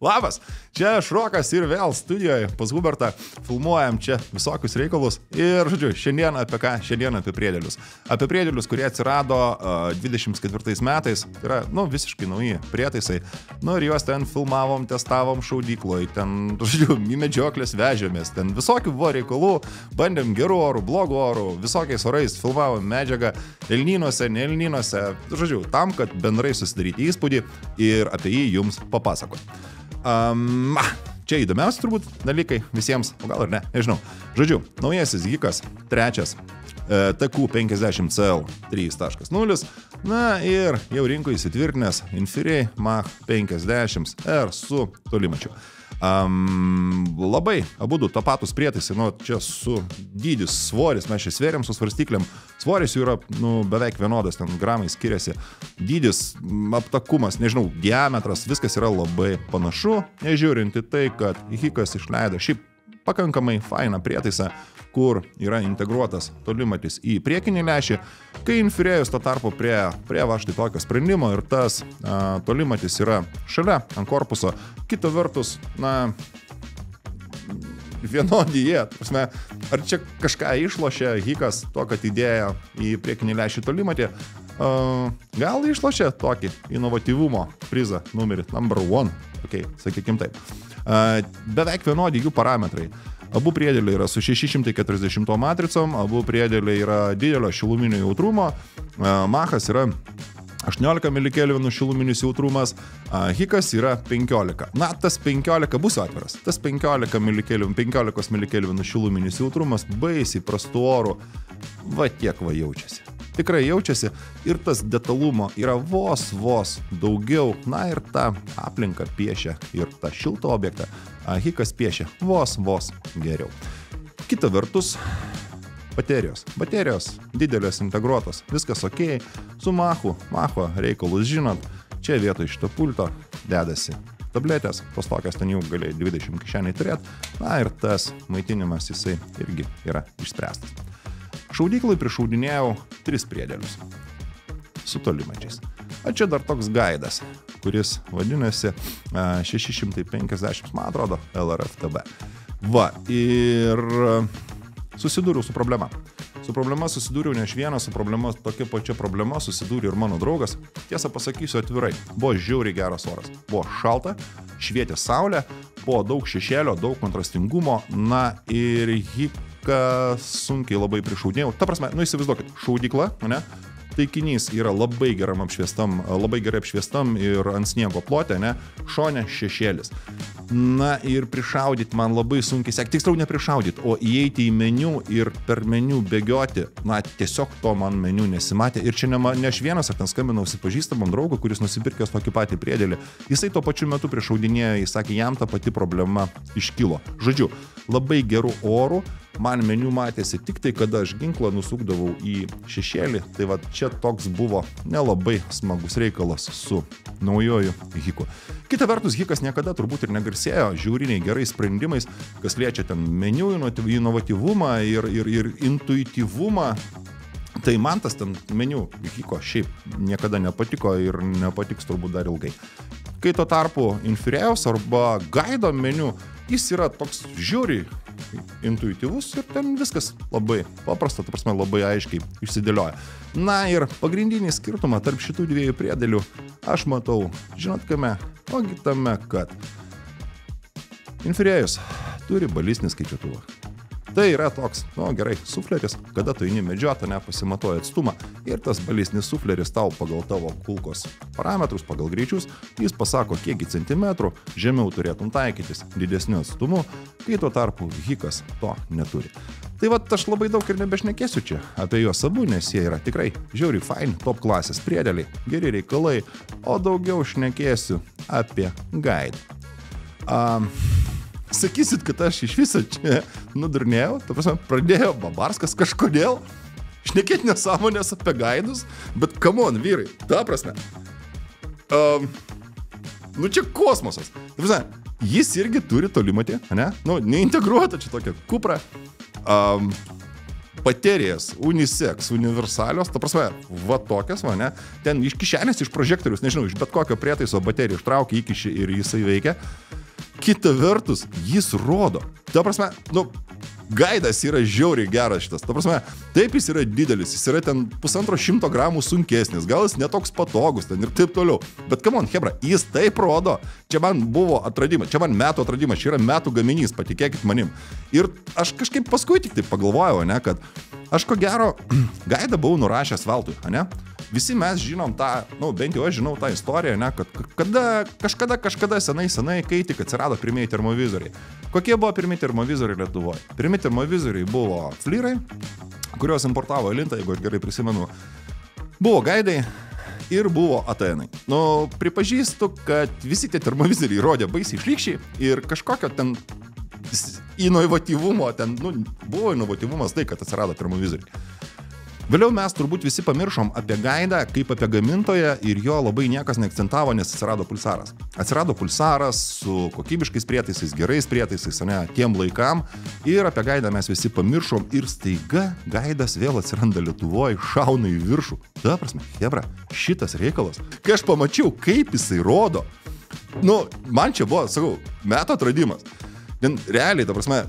Labas, čia Šrokas ir vėl studijoje pas Hubertą filmuojam čia visokius reikalus ir, žodžiu, šiandien apie ką? Šiandien apie priedėlius. Apie priedėlius, kurie atsirado 24 metais, tai yra, visiškai nauji prietaisai. Ir juos ten filmavom, testavom šaudykloje, ten, žodžiu, į medžioklės vežėmės, ten visokių buvo reikalų, bandėm gerų orų, blogų orų, visokiais orais filmavom medžiagą, elnynuose, neelnynuose, žodžiu, tam, kad bendrai susidaryti įspūdį ir apie jį jums papasakoti. Čia įdomiausi turbūt dalykai visiems, o gal ir ne, nežinau. Žodžiu, naujasis Hikas, trečias TQ50CL 3.0, ir jau rinkoje įsitvirtinęs Infiniry Mach 50R su tolimačiu. Labai abudu tapatus prietaisai, čia su dydis, svoris, mes čia sveriam su svarstyklėm, svoris jų yra beveik vienodas, ten gramai skiriasi, dydis, aptakumas, nežinau, diametras, viskas yra labai panašu, nežiūrint į tai, kad Hikas išleido šiaip pakankamai fainą prietaisą, kur yra integruotas tolimatis į priekinį lęšį, kai Infiniry'us to tarpu prie va štai tokio sprendimo ir tas tolimatis yra šalia ant korpuso. Kita vertus, vienodi jie, prasme, ar čia kažką išlošė Hikas to, kad įdėjo į priekinį lęšį tolimatį, gal išlošė tokį inovatyvumo prizą numerį number 1, sakykim taip. Beveik vienodi jų parametrai. Abu priedėliai yra su 640 matricom, abu priedėliai yra didelio šiluminio jautrumo, Machas yra 18 mK šiluminis jautrumas, Hikas yra 15. Tas 15 bus atviras, tas 15 mK šiluminis jautrumas baisiai prastu oru, va tiek va jaučiasi. Tikrai jaučiasi ir tas detalumo yra vos daugiau, ir tą aplinką piešia ir tą šiltą objektą Hikas piešia vos geriau. Kita vertus, baterijos didelės integruotos, viskas ok, su Macho reikalus žinot, čia vietoj šito pulto dedasi tabletės, tos tokias ten jau galėjai 20 kišeniai turėti, ir tas maitinimas jisai irgi yra išspręstas. Šaudyklai prišaudinėjau 3 priedėlius su tolimačiais. Čia dar toks gaidas, kuris vadinasi 650, man atrodo, LRFTB. Ir susidūriau su problema. Su problema susidūriau ne aš vienas, tokia pačia problema susidūrė ir mano draugas. Tiesą pasakysiu atvirai, buvo žiauriai geras oras. Buvo šalta, švietė saulė, buvo daug šešėlio, daug kontrastingumo, ir Hiką sunkiai labai prišaudinėjau. Ta prasme, įsivaizduokit, šaudykla, taikinys yra labai gerai apšviestam ir ant sniego plote, šone šešėlis. Ir prišaudyti man labai sunkiai sekti, tiksliau ne prišaudyti, o įeiti į meniu ir per meniu bėgioti, tiesiog to man meniu nesimatė. Ir čia ne aš vienas, ar ten skambinausi pažįstamam draugui, kuris nusipirkęs tokį patį priedėlį. Jisai tuo pačiu metu prišaudinėjo, jis sakė, jam ta pati problema iškilo. Žodžiu, labai gerų orų, man meniu matėsi tik tai, kada aš ginklą nusukdavau į šešėlį, tai va čia toks buvo nelabai smagus reikalas su naujoju Hiku. Kita vertus, Hikas niekada turbūt ir negarsėjo žiauriniai gerais sprendimais, kas liečia ten meniu inovatyvumą ir intuityvumą. Tai man tas ten meniu Hiko šiaip niekada nepatiko ir nepatiks turbūt dar ilgai. Kai tuo tarpu Infiniry'us arba Gaido meniu, jis yra toks žiauriai intuityvus ir ten viskas labai paprasta, ta prasme labai aiškiai išsidėlioja. Ir pagrindinį skirtumą tarp šitų dviejų priedėlių aš matau, žinot kame, ogi tame, kad Infiniry'us turi balistinį skaičiuotuvą. Tai yra toks, gerai, sufleris, kada tu eini medžioti, pasimatuoji atstumą ir tas balistinis sufleris tau pagal tavo kulkos parametrus, pagal greičius, jis pasako, kiekį centimetrų žemiau turėtum taikytis didesniu atstumu, kai tuo tarpu Hikas to neturi. Tai aš labai daug ir nebešnekėsiu čia apie juos abu, nes jie yra tikrai žiauriai faini, top klasės priedėliai, geri reikalai, o daugiau šnekėsiu apie Gaidą. Sakysit, kad aš iš viso čia nudurnėjau, ta prasme, pradėjo Babarskas kažkodėl šnekėti nesąmonės apie Gaidus, bet come on, vyrai, ta prasme, čia kosmosas. Ta prasme, jis irgi turi tolimatį, neintegruotą čia tokią kuprą, baterijas, unisex, universalios, ta prasme, va tokias, va, ne, ten iš kišenės, iš prožektorius, nežinau, iš bet kokio prietaiso bateriją ištraukia, įkiši ir jisai veikia. Kita vertus, jis rodo. Ta prasme, nu, gaidas yra žiauriai geras šitas. Ta prasme, taip jis yra didelis, jis yra ten 150 gramų sunkesnis, gal jis netoks patogus ten ir taip toliau. Bet come on, hebra, jis taip rodo. Čia man buvo atradimas, čia man metų atradimas, čia yra metų gaminys, patikėkit manim. Ir aš kažkaip paskui tik taip pagalvojau, ne, kad aš ko gero gaidą buvau nurašęs veltui, ne? Visi mes žinom tą, nu, bent jau aš žinau tą istoriją, ne, kad kažkada senai, kai tik atsirado pirmieji termovizoriai. Kokie buvo pirmieji termovizoriai Lietuvoje? Pirmieji termovizoriai buvo Flyrai, kuriuos importavo Elinta, jeigu aš gerai prisimenu. Buvo gaidai ir buvo ATN-ai. Nu, pripažįstu, kad visi tie termovizoriai rodė baisiai šlykščiai ir kažkokio ten inovatyvumo, ten, nu, buvo inovatyvumas tai, kad atsirado termovizoriai. Vėliau mes turbūt visi pamiršom apie gaidą kaip apie gamintoją ir jo labai niekas neakcentavo, nes atsirado pulsaras. Atsirado pulsaras su kokybiškais prietaisais, gerais prietaisais, ne, tiem laikam ir apie gaidą mes visi pamiršom ir staiga gaidas vėl atsiranda Lietuvoje, šauna į viršų. Ta prasme, hebra, šitas reikalas. Kai aš pamačiau, kaip jisai rodo, nu, man čia buvo, sakau, metų atradimas. Ten realiai, ta prasme,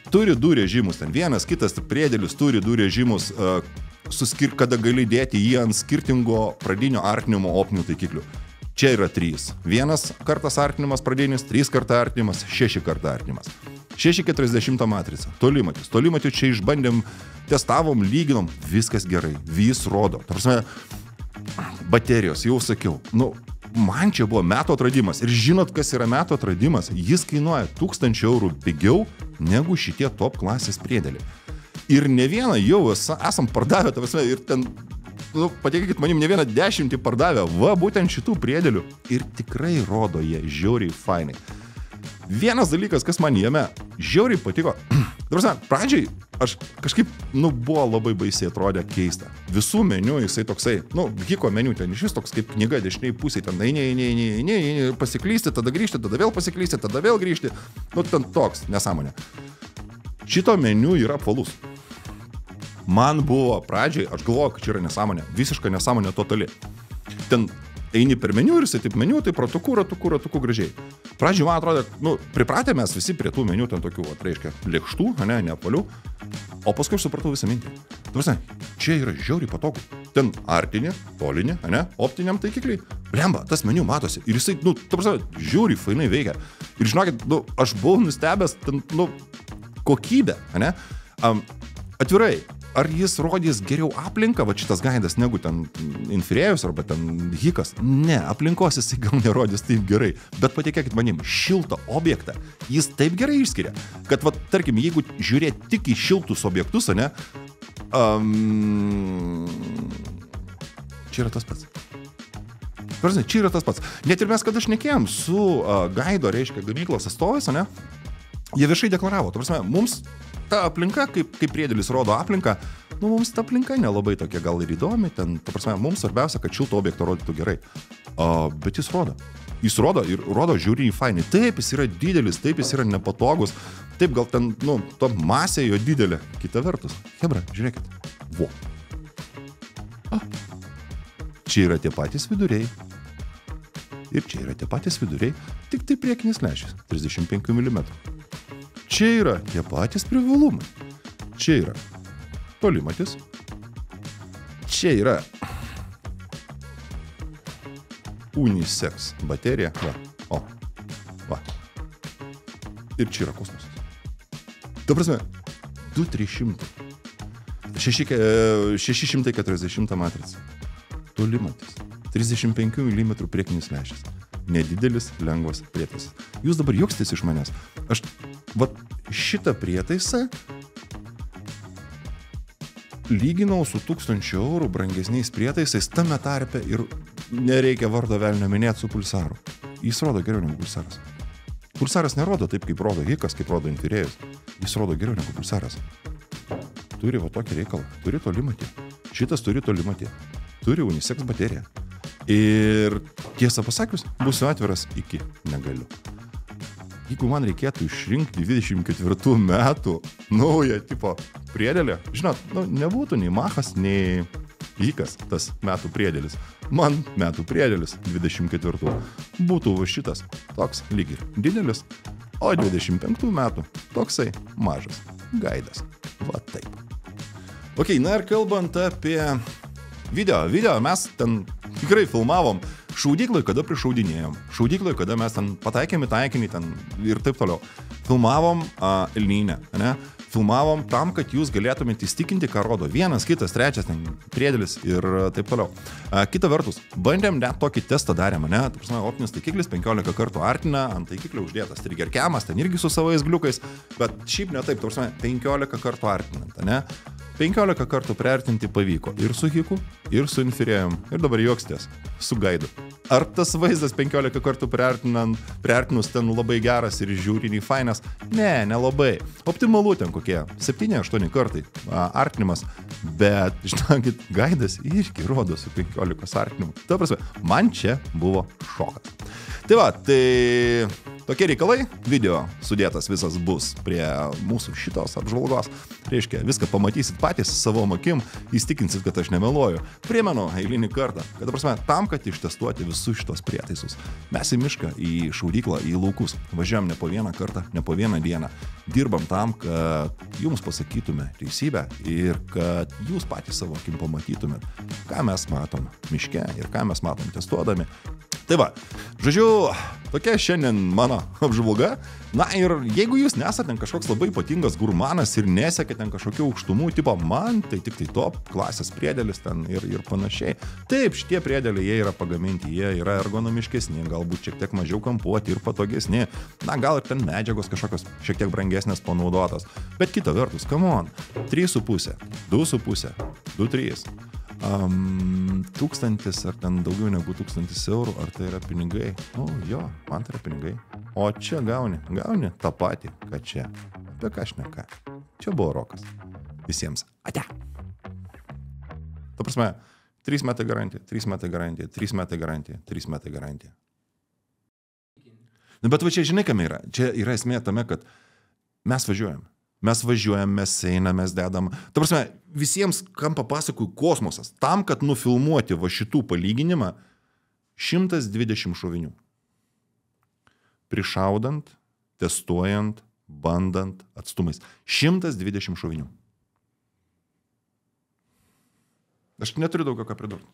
turi du režimus, ten vienas, kitas priedėlis turi du režimus, kada gali dėti jį ant skirtingo pradinio artinimo optinių taikiklių. Čia yra 3. Vienas kartas artinimas pradinis, 3 kartą artinimas, 6 kartą artinimas. 640 matrica, tolimatis. Tolimatį čia išbandėm, testavom, lyginom, viskas gerai, vis rodo. Ta prasme, baterijos, jau sakiau, nu, man čia buvo metų atradimas. Ir žinot, kas yra metų atradimas? Jis kainuoja 1000 eurų pigiau negu šitie top klasės priedėliai. Ir ne vieną jau esam pardavę, ta prasme, ir ten, nu, patikėkit manim, ne vieną 10 pardavę, va, būtent šitų priedėlių. Ir tikrai rodo jie žiauriai fainai. Vienas dalykas, kas man jame žiauriai patiko, ta prasme, pradžiai aš kažkaip, nu, buvo labai baisiai atrodė keista. Visų meniu jisai toksai, nu, hiko meniu ten iš vis toks kaip knyga dešiniai pusėje, ten eini, pasiklysti, tada grįžti, tada vėl pasiklysti, tada vėl grįžti. Nu, ten toks, nesąmonė. Šito meniu yra apvalus. Man buvo pradžiai, aš galvoju, kad čia yra nesąmonė, visiška nesąmonė totali. Ten eini per meniu ir jisai taip meniu, tai ratuku gražiai. Pradžiai man atrodo, nu, pripratę mes visi prie tų meniu, ten tokių, reiškia, lėkštų, ne apvalių, o paskui aš supratau visą mintį. Tuose, čia yra žiauriai patogu. Ten artinė, tolinė, ne, optiniam taikikliai, blemba, tas meniu matosi. Ir jisai, nu, ta prasme, žiauriai fainai veikia. Ir žinokit, nu, aš buvau nustebęs, ten, nu, kokybę, ne? Atvirai, ar jis rodys geriau aplinką, va šitas gaidas, negu ten Infrėjus arba ten Hikas? Ne, aplinkos jisai gal nerodys taip gerai, bet patikėkit manim, šiltą objektą jis taip gerai išskiria, kad, va, tarkim, jeigu žiūrėti tik į šiltus objektus, ne, čia yra tas pats. Prasme, čia yra tas pats. Net ir mes, kada šnekėjom su gaido, reiškia, gamyklos atstovais, ne, jie viešai deklaravo, ta prasme, mums ta aplinka, kaip priedėlis rodo aplinką, nu, mums ta aplinka nelabai tokia gal ir įdomi, ten, ta prasme, mums svarbiausia, kad šilto objektą rodytų gerai. Bet jis rodo. Jis rodo ir rodo žiūriai fainai. Taip, jis yra didelis, taip, jis yra nepatogus, taip, gal ten, nu, to masė jo didelė. Kita vertus, hebra, žiūrėkit, vo. Čia yra tie patys viduriai. Ir čia yra tie patys viduriai, tik tai priekinis lęšis, 35 mm. Čia yra tie patys privalumai. Čia yra tolimatis. Čia yra unisex baterija. Va. Ir čia yra kosmosas. Ta prasme, 2300. 640 matrica. Tolimatis. 35 mm priekinis lęšis. Nedidelis, lengvas prietaisas. Jūs dabar juoksitės iš manęs. Aš, va, šitą prietaisą lyginau su 1000 eurų brangesniais prietaisais tame tarpe ir nereikia vardo velnio minėti su pulsaru. Jis rodo geriau negu pulsaras. Pulsaras nerodo taip, kaip rodo Hikas, kaip rodo Infrėjus. Jis rodo geriau negu pulsaras. Turi va tokį reikalą. Turi tolimatį. Šitas turi tolimatį. Turi unisex bateriją. Ir tiesą pasakius, būsiu atviras iki negaliu. jeigu man reikėtų išrinkti 24 metų naują tipo priedėlį, žinot, nebūtų nei Machas, nei Hikas tas metų priedėlis. Man metų priedėlis 24 būtų va šitas toks lyg ir didelis, o 25 metų toksai mažas gaidas. Va taip. Ok, na ir kalbant apie video mes ten tikrai filmavom šaudyklai, kada prišaudinėjom, šaudyklai, kada mes ten pataikėm į taikinį ten ir taip toliau. Filmavom Elnyne, ne? Filmavom tam, kad jūs galėtumėte įstikinti, ką rodo vienas, kitas, trečias, ten priedėlis ir taip toliau. Kita vertus, bandėm net tokį testą darėm, ne? Taip prasme, optinis taikiklis 15 kartų artina, ant taikiklio uždėtas trigger camas, ten irgi su savais gliukais, bet šiaip ne taip, taip prasme, 15 kartų artinant, ne? 15 kartų priartinti pavyko ir su Hiku, ir su Infirėjum, ir dabar juoksitės, su Gaidu. Ar tas vaizdas 15 kartų priartinus ten labai geras ir žiūriniai fainas? Ne, nelabai. Optimalu ten kokie 7-8 kartai artinimas, bet, žinokit, Gaidas irgi rodo su 15 artinimu. Ta prasme, man čia buvo šokas. Tai va, tai tokie reikalai, video sudėtas visas bus prie mūsų šitos apžvalgos. Reiškia, viską pamatysit patys savom akim, įstikinsit, kad aš nemeluoju. Primenu eilinį kartą, kad prasme, tam, kad ištestuoti visus šitos prietaisus, mes į mišką, į šaudyklą, į laukus važiuojam ne po vieną kartą, ne po vieną dieną. Dirbam tam, kad jums pasakytume teisybę ir kad jūs patys savo akim pamatytumėt, ką mes matom miške ir ką mes matom testuodami. Tai va, žodžiu, tokia šiandien mano apžvalga. Na ir jeigu jūs nesate kažkoks labai ypatingas gurmanas ir nesekate ten kažkokių aukštumų, tipo man, tai tik tai top klasės priedėlis ten ir panašiai. Taip, šitie priedėliai, jie yra pagaminti, jie yra ergonomiškesni, galbūt šiek tiek mažiau kampuoti ir patogesni. Na, gal ir ten medžiagos kažkokios šiek tiek brangesnės panaudotos. Bet kita vertus, come on, 3,5, 2,5, 2,3. 1000 ar ten daugiau negu 1000 eurų, ar tai yra pinigai? Nu, jo, man tai yra pinigai. O čia gauni tą patį, ką čia. Apie ką šneka. Čia buvo Rokas. Visiems. Ate. Ta prasme, 3 metai garantija, 3 metai garantija, 3 metai garantija, 3 metai garantija. Bet va čia žinai, kam yra? Čia yra esmė tame, kad mes važiuojam. Mes važiuojam, mes einam, mes dedam. Ta prasme, visiems, kam papasakoju, kosmosas. Tam, kad nufilmuoti va šitų palyginimą, 120 šovinių. Prišaudant, testuojant, bandant, atstumais. 120 šovinių. Aš neturiu daugiau ką pridurti.